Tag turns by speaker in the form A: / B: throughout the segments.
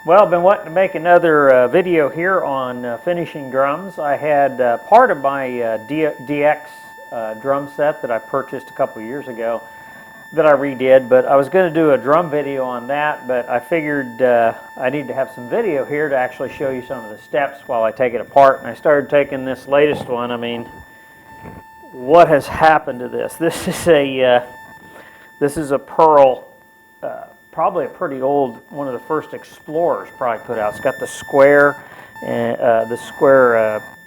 A: Well, I've been wanting to make another video here on finishing drums. I had part of my DX drum set that I purchased a couple years ago that I redid, but I was going to do a drum video on that, but I figured I need to have some video here to actually show you some of the steps while I take it apart. And I started taking this latest one. I mean, what has happened to this? This is a Pearl. Probably a pretty old, one of the first Explorers probably put out. It's got the square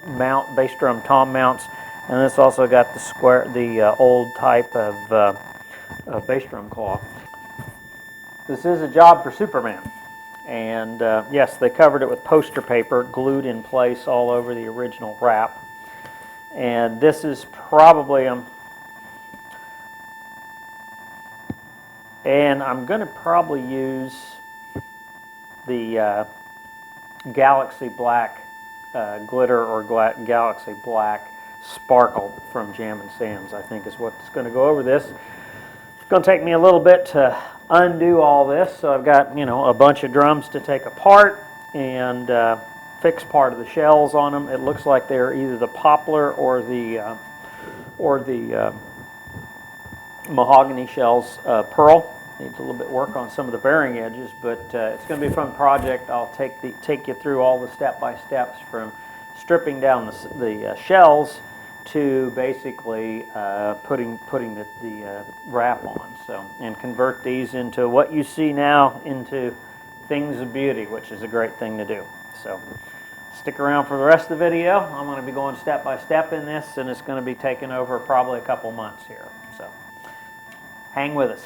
A: mount, bass drum tom mounts, and it's also got the old type of bass drum claw. This is a job for Superman, and yes, they covered it with poster paper, glued in place all over the original wrap. And this is probably and I'm going to probably use the Galaxy Black glitter or Galaxy Black Sparkle from Jam & Sam's, I think is what's going to go over this. It's going to take me a little bit to undo all this, so I've got, you know, a bunch of drums to take apart and fix part of the shells on them. It looks like they're either the poplar or the mahogany shells, pearl. Needs a little bit work on some of the bearing edges, but it's going to be a fun project. I'll take you through all the step-by-steps from stripping down the shells to basically putting the wrap on. So, and convert these into what you see now into things of beauty, which is a great thing to do. So stick around for the rest of the video. I'm going to be going step by step in this, and it's going to be taking over probably a couple months here. So hang with us.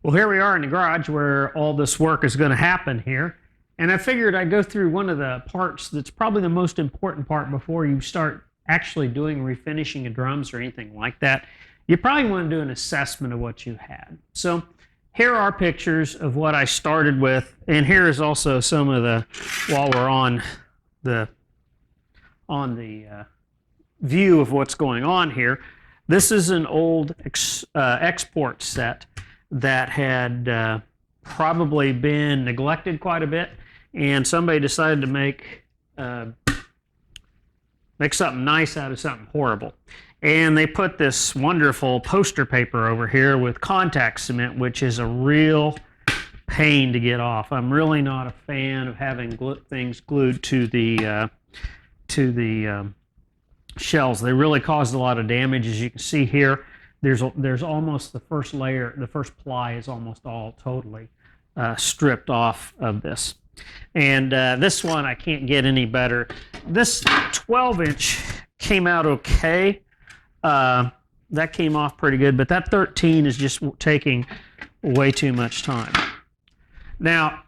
A: Well, here we are in the garage where all this work is going to happen here. And I figured I'd go through one of the parts that's probably the most important part before you start actually doing refinishing of drums or anything like that. You probably want to do an assessment of what you had. So here are pictures of what I started with. And here is also some of the, while we're on the view of what's going on here. This is an old export set that had probably been neglected quite a bit, and somebody decided to make something nice out of something horrible. And they put this wonderful poster paper over here with contact cement, which is a real pain to get off. I'm really not a fan of having things glued to the shells. They really caused a lot of damage. As you can see here, there's almost the first layer, the first ply is almost all totally stripped off of this. And this one, I can't get any better. This 12-inch came out okay. That came off pretty good, but that 13 is just taking way too much time. Now,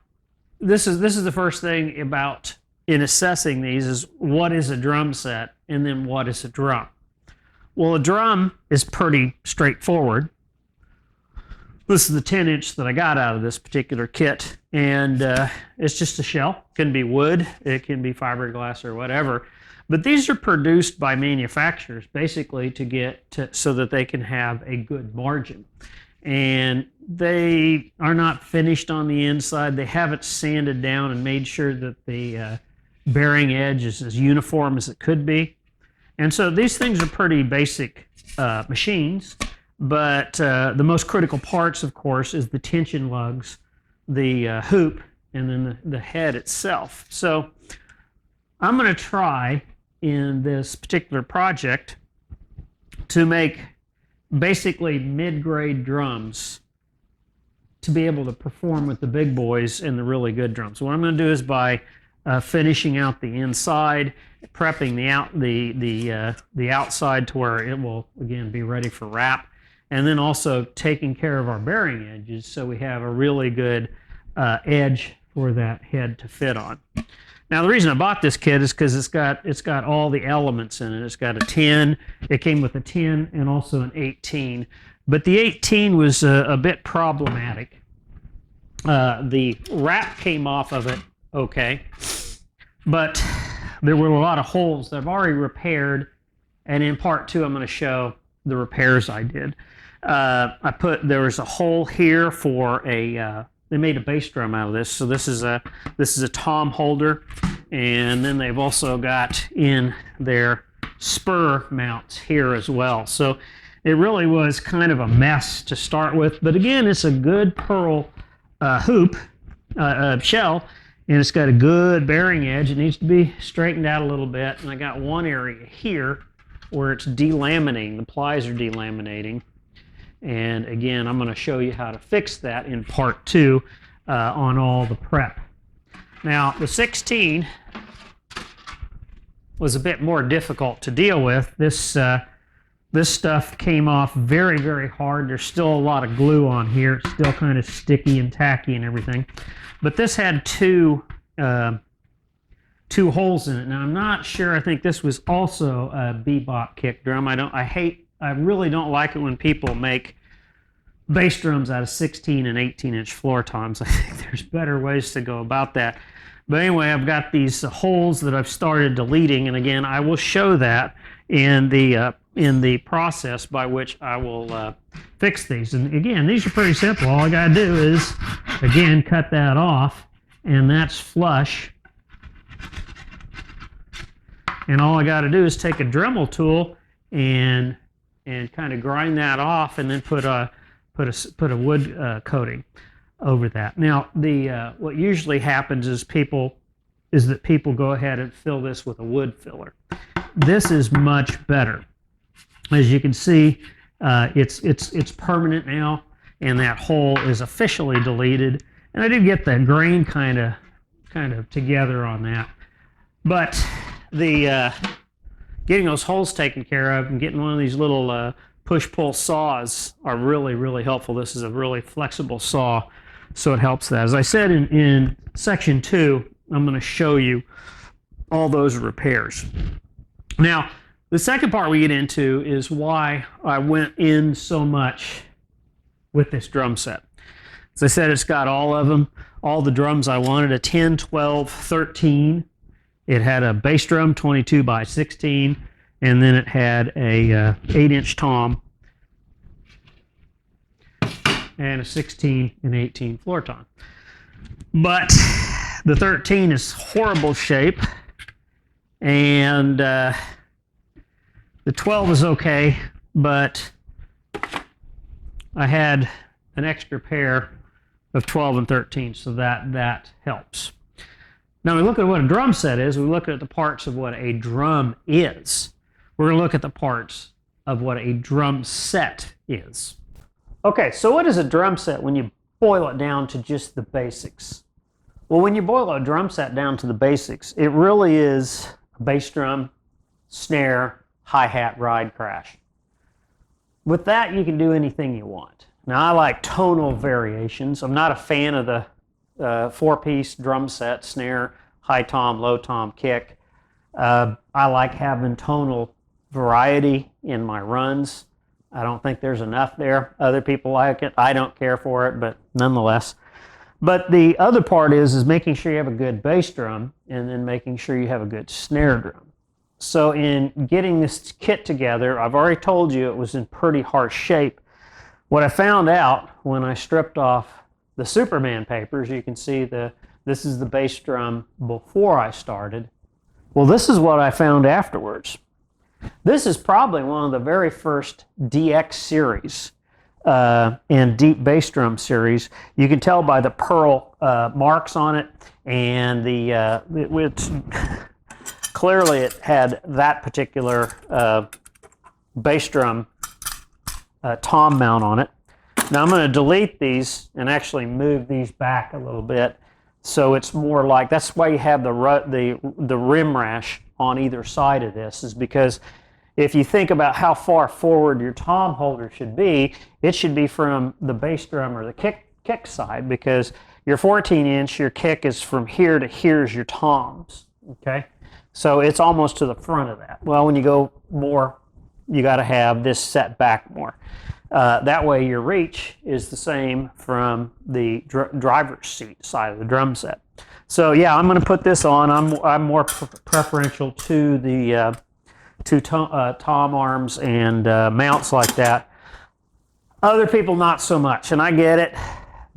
A: this is the first thing about in assessing these is what is a drum set and then what is a drum. Well, a drum is pretty straightforward. This is the 10-inch that I got out of this particular kit, and it's just a shell. It can be wood, it can be fiberglass or whatever, but these are produced by manufacturers basically so that they can have a good margin. And they are not finished on the inside. They have it sanded down and made sure that the bearing edge is as uniform as it could be. And so these things are pretty basic machines, but the most critical parts, of course, is the tension lugs, the hoop, and then the head itself. So I'm going to try in this particular project to make basically mid-grade drums to be able to perform with the big boys and the really good drums. What I'm going to do is by finishing out the inside, prepping the outside to where it will again be ready for wrap, and then also taking care of our bearing edges so we have a really good edge for that head to fit on. Now, the reason I bought this kit is because it's got all the elements in it. It's got a 10. It came with a 10 and also an 18, but the 18 was a bit problematic. The wrap came off of it okay, but there were a lot of holes that I've already repaired, and in part two I'm going to show the repairs I did. There was a hole here for a they made a bass drum out of this. So this is a tom holder, and then they've also got in their spur mounts here as well. So it really was kind of a mess to start with, but again, it's a good pearl hoop shell, and it's got a good bearing edge. It needs to be straightened out a little bit, and I got one area here where it's delaminating. The plies are delaminating, and again, I'm going to show you how to fix that in part 2 on all the prep. Now, the 16 was a bit more difficult to deal with. This stuff came off very, very hard. There's still a lot of glue on here. It's still kind of sticky and tacky and everything. But this had two holes in it. Now, I'm not sure. I think this was also a bebop kick drum. I really don't like it when people make bass drums out of 16 and 18-inch floor toms. I think there's better ways to go about that. But anyway, I've got these holes that I've started deleting, and again, I will show that in the process by which I will fix these. And again, these are pretty simple. All I got to do is, again, cut that off, and that's flush. And all I got to do is take a Dremel tool and kind of grind that off, and then put a wood coating over that. Now, what usually happens is that people go ahead and fill this with a wood filler. This is much better. As you can see, it's permanent now, and that hole is officially deleted. And I did get the grain kind of together on that. But getting those holes taken care of and getting one of these little push-pull saws are really, really helpful. This is a really flexible saw, so it helps that. As I said in section 2, I'm going to show you all those repairs. Now, the second part we get into is why I went in so much with this drum set. As I said, it's got all of them, all the drums I wanted, a 10, 12, 13. It had a bass drum, 22 by 16, and then it had a 8-inch tom and a 16 and 18 floor tom. But the 13 is horrible shape, and the 12 is okay, but I had an extra pair of 12 and 13, so that helps. Now we look at what a drum set is. We look at the parts of what a drum is. We're going to look at the parts of what a drum set is. Okay, so what is a drum set when you boil it down to just the basics? Well, when you boil a drum set down to the basics, it really is a bass drum, snare, hi-hat, ride, crash. With that, you can do anything you want. Now, I like tonal variations. I'm not a fan of the 4-piece drum set, snare, high tom, low tom, kick. I like having tonal variety in my runs. I don't think there's enough there. Other people like it. I don't care for it, but nonetheless. But the other part is making sure you have a good bass drum, and then making sure you have a good snare drum. So in getting this kit together, I've already told you it was in pretty harsh shape. What I found out when I stripped off the Superman papers, you can see this is the bass drum before I started. Well, this is what I found afterwards. This is probably one of the very first DX series and deep bass drum series. You can tell by the pearl marks on it, and clearly it had that particular bass drum tom mount on it. Now I'm going to delete these and actually move these back a little bit, so it's more like, that's why you have the rim rash on either side of this, is because if you think about how far forward your tom holder should be, it should be from the bass drum or the kick side, because your 14-inch, your kick is from here to here's your toms, okay? So it's almost to the front of that. Well, when you go more, you got to have this set back more. That way your reach is the same from the driver's seat side of the drum set. So yeah, I'm going to put this on. I'm more preferential to the tom arms and mounts like that. Other people not so much, and I get it,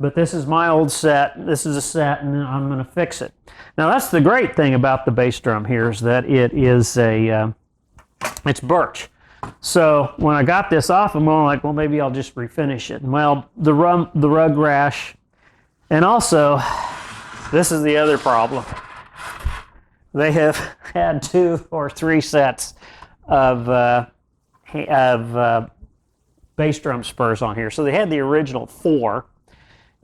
A: But this is my old set. This is a set, and I'm going to fix it. Now that's the great thing about the bass drum here, is that it is it's birch. So when I got this off, I'm going like, well, maybe I'll just refinish it. Well, the rug rash, and also this is the other problem. They have had 2 or 3 sets of bass drum spurs on here. So they had the original 4,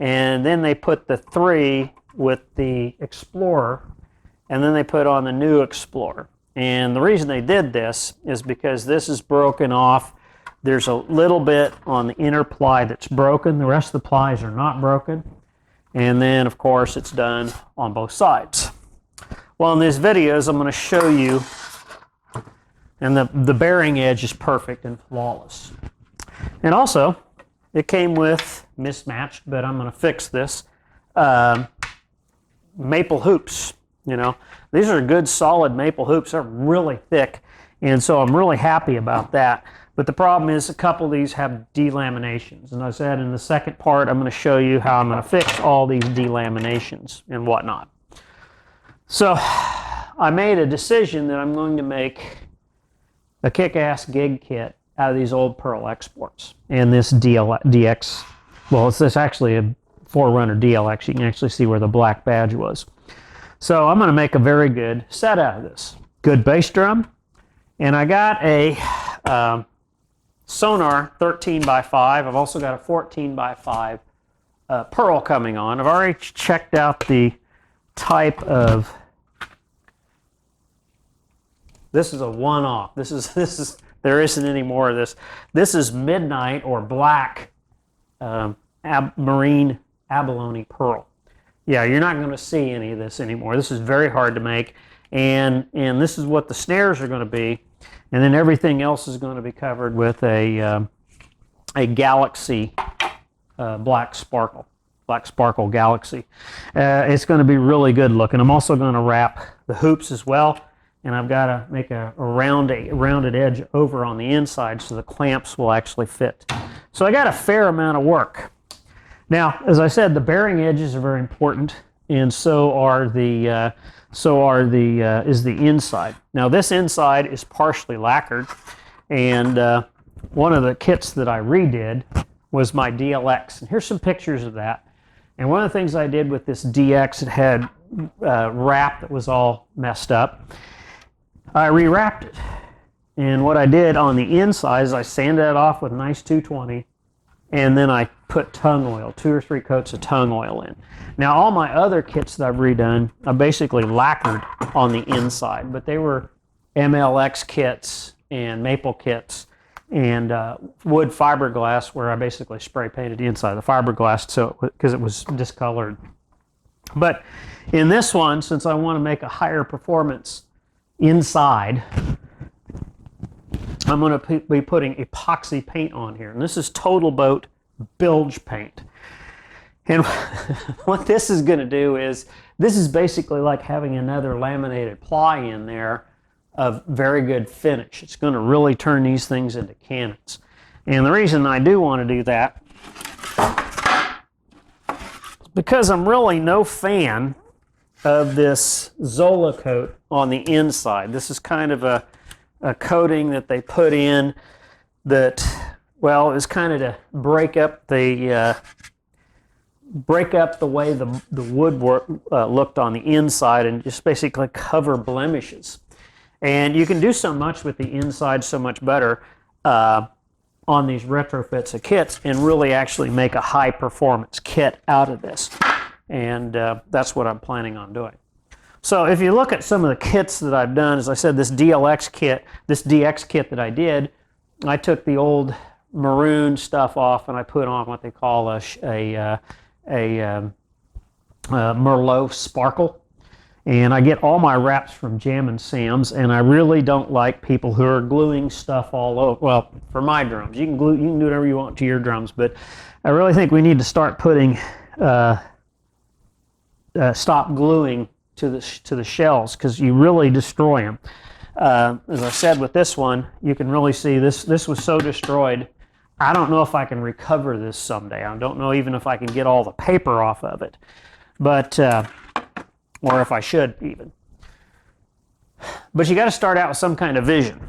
A: and then they put the 3 with the Explorer, and then they put on the new Explorer. And the reason they did this is because this is broken off. There's a little bit on the inner ply that's broken. The rest of the plies are not broken. And then, of course, it's done on both sides. Well, in these videos, I'm going to show you, and the bearing edge is perfect and flawless. And also, it came with, mismatched, but I'm going to fix this, maple hoops. You know, these are good solid maple hoops. They're really thick, and so I'm really happy about that. But the problem is a couple of these have delaminations, and I said in the second part I'm going to show you how I'm going to fix all these delaminations and whatnot. So I made a decision that I'm going to make a kick-ass gig kit out of these old Pearl exports, and this DX, well, it's actually a 4Runner DLX. You can actually see where the black badge was. So I'm going to make a very good set out of this. Good bass drum. And I got a Sonar 13x5. I've also got a 14x5 Pearl coming on. I've already checked out the type of, this is a one-off. This is there isn't any more of this. This is midnight or black marine abalone pearl. Yeah, you're not going to see any of this anymore. This is very hard to make, and this is what the snares are going to be, and then everything else is going to be covered with a Galaxy black sparkle Galaxy. It's going to be really good looking. I'm also going to wrap the hoops as well, and I've got to make a rounded edge over on the inside so the clamps will actually fit. So I got a fair amount of work. Now, as I said, the bearing edges are very important, and so is the inside. Now, this inside is partially lacquered, and one of the kits that I redid was my DLX, and here's some pictures of that. And one of the things I did with this DX, it had wrap that was all messed up. I rewrapped it, and what I did on the inside is I sanded it off with nice 220, and then I put tung oil, 2 or 3 coats of tung oil in. Now, all my other kits that I've redone, I basically lacquered on the inside, but they were MLX kits and maple kits and wood fiberglass, where I basically spray painted the inside of the fiberglass because it was discolored. But in this one, since I want to make a higher performance inside, I'm going to be putting epoxy paint on here, and this is Total Boat bilge paint. And what this is going to do is, this is basically like having another laminated ply in there of very good finish. It's going to really turn these things into cannons. And the reason I do want to do that is because I'm really no fan of this Zola coat on the inside. This is kind of a coating that they put in that, well, is kind of to break up the way the woodwork looked on the inside, and just basically cover blemishes. And you can do so much with the inside so much better on these retrofits of kits, and really actually make a high performance kit out of this. And that's what I'm planning on doing. So if you look at some of the kits that I've done, as I said, this DX kit that I did, I took the old maroon stuff off and I put on what they call a Merlot sparkle. And I get all my wraps from Jam and Sam's, and I really don't like people who are gluing stuff all over. Well, for my drums, you can do whatever you want to your drums, but I really think we need to start putting, stop gluing to the shells, because you really destroy them. As I said with this one, you can really see this was so destroyed I don't know if I can recover this someday. I don't know even if I can get all the paper off of it, but or if I should even. But you got to start out with some kind of vision.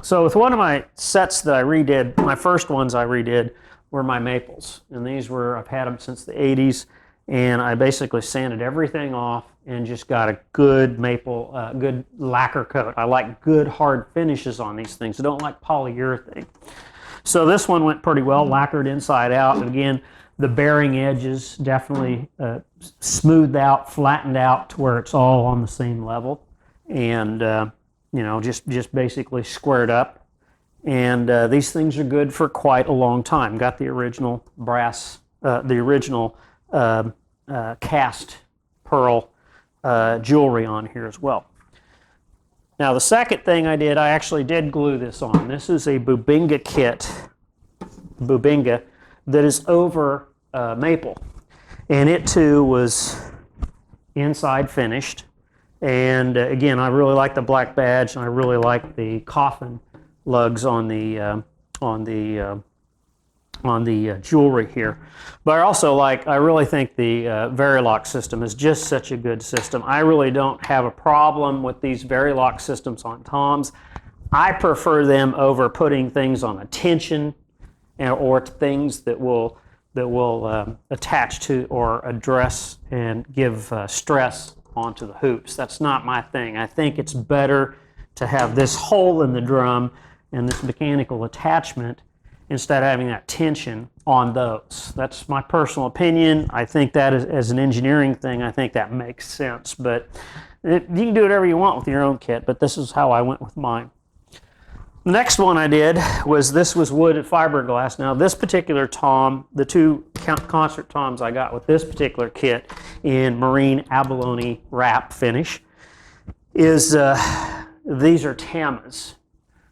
A: So with one of my sets that I redid, my first ones I redid were my maples, and these were, I've had them since the 80s, and I basically sanded everything off and just got a good maple, good lacquer coat. I like good hard finishes on these things. I don't like polyurethane. So this one went pretty well, lacquered inside out. And again, the bearing edges definitely smoothed out, flattened out to where it's all on the same level, and you know, just basically squared up. And these things are good for quite a long time. Got the original brass, the original cast pearl jewelry on here as well. Now the second thing I did, I actually did glue this on. This is a Bubinga kit, Bubinga, that is over maple. And it too was inside finished. And again, I really like the black badge, and I really like the coffin lugs on the jewelry here. But I really think the Verilok system is just such a good system. I really don't have a problem with these Verilok systems on toms. I prefer them over putting things on a tension or things that will attach to or address and give stress onto the hoops. That's not my thing. I think it's better to have this hole in the drum and this mechanical attachment instead of having that tension on those. That's my personal opinion. I think that is, as an engineering thing, I think that makes sense. But you can do whatever you want with your own kit, but this is how I went with mine. The next one I did was, this was wood and fiberglass. Now this particular tom, the two concert toms I got with this particular kit in marine abalone wrap finish, is these are Tamas.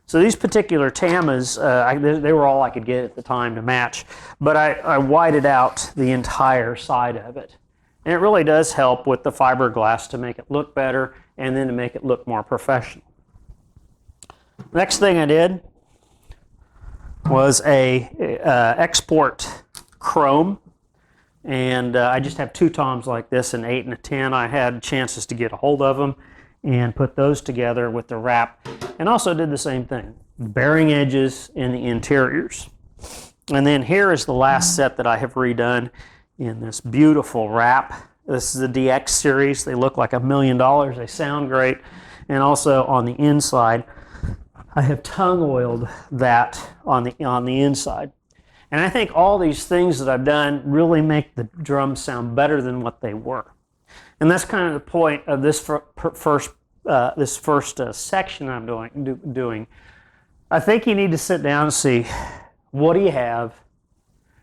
A: So these particular Tamas, they were all I could get at the time to match, but I whited out the entire side of it. And it really does help with the fiberglass to make it look better and then to make it look more professional. Next thing I did was a export chrome, and I just have two toms like this, an 8 and a 10. I had chances to get a hold of them and put those together with the wrap, and also did the same thing, bearing edges in the interiors. And then here is the last set that I have redone in this beautiful wrap. This is the DX series. They look like $1 million. They sound great. And also on the inside, I have tongue oiled that on the inside. And I think all these things that I've done really make the drums sound better than what they were. And that's kind of the point of this first section I'm doing. I think you need to sit down and see, what do you have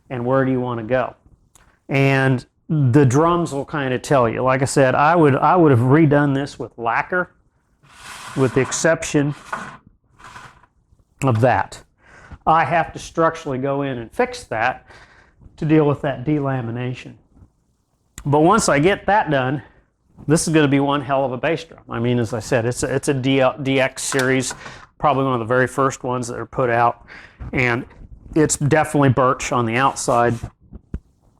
A: and where do you want to go? And the drums will kind of tell you. Like I said, I would have redone this with lacquer, with the exception of that. I have to structurally go in and fix that to deal with that delamination. But once I get that done, this is going to be one hell of a bass drum. I mean, as I said, it's a DX series, probably one of the very first ones that are put out, and it's definitely birch on the outside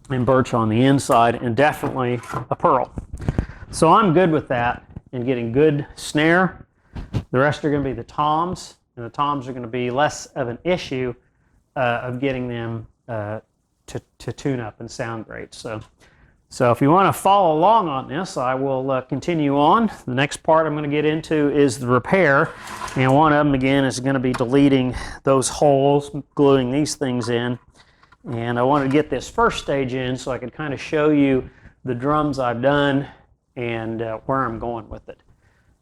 A: and birch on the inside, and definitely a pearl. So I'm good with that and getting good snare. The rest are going to be the toms, and the toms are going to be less of an issue of getting them to tune up and sound great. So if you want to follow along on this, I will continue on. The next part I'm going to get into is the repair, and one of them again is going to be deleting those holes, gluing these things in. And I want to get this first stage in so I can kind of show you the drums I've done and where I'm going with it.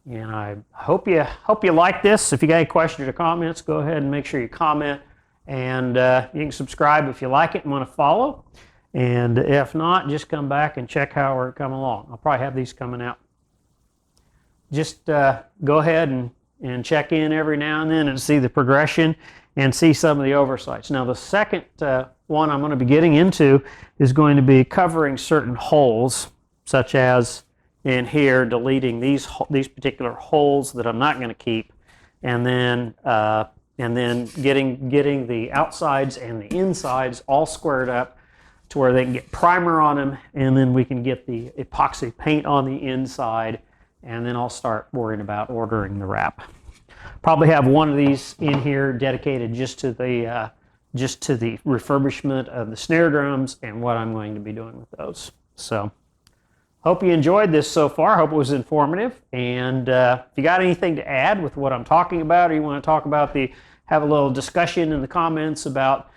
A: And I hope you like this. If you got any questions or comments, go ahead and make sure you comment. And you can subscribe if you like it and want to follow. And if not, just come back and check how we're coming along. I'll probably have these coming out. Just go ahead and check in every now and then and see the progression and see some of the oversights. Now the second one I'm going to be getting into is going to be covering certain holes, such as in here, deleting these particular holes that I'm not going to keep, and then and then getting the outsides and the insides all squared up to where they can get primer on them, and then we can get the epoxy paint on the inside, and then I'll start worrying about ordering the wrap. Probably have one of these in here dedicated just to the refurbishment of the snare drums and what I'm going to be doing with those. So hope you enjoyed this so far. Hope it was informative. And if you got anything to add with what I'm talking about, or you want to talk about have a little discussion in the comments about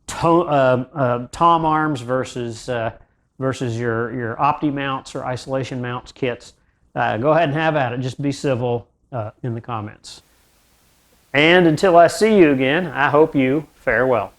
A: tom arms versus your opti mounts or isolation mounts kits, go ahead and have at it. Just be civil in the comments. And until I see you again, I hope you fare well.